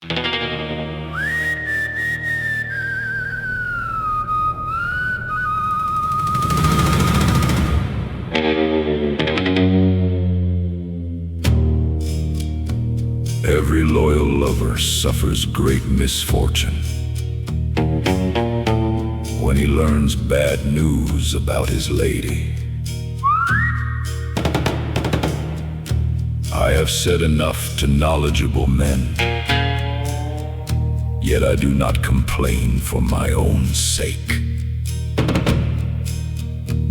Every loyal lover suffers great misfortune when he learns bad news about his lady. I have said enough to knowledgeable men, yet I do not complain for my own sake.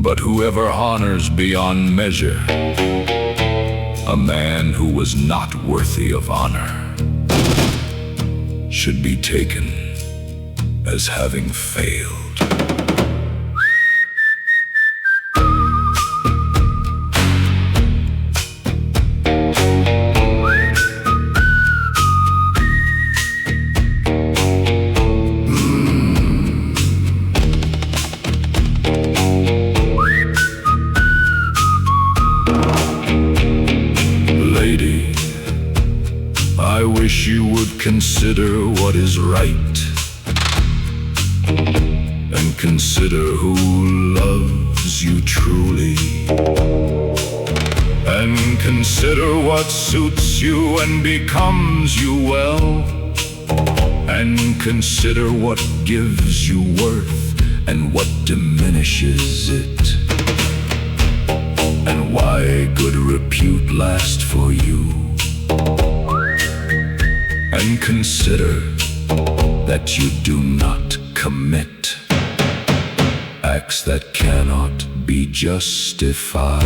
But whoever honors beyond measure a man who was not worthy of honor should be taken as having failed. Lady, I wish you would consider what is right, and consider who loves you truly, and consider what suits you and becomes you well, and consider what gives you worth and what diminishes it, and why good repute lasts for you. And consider that you do not commit acts that cannot be justified.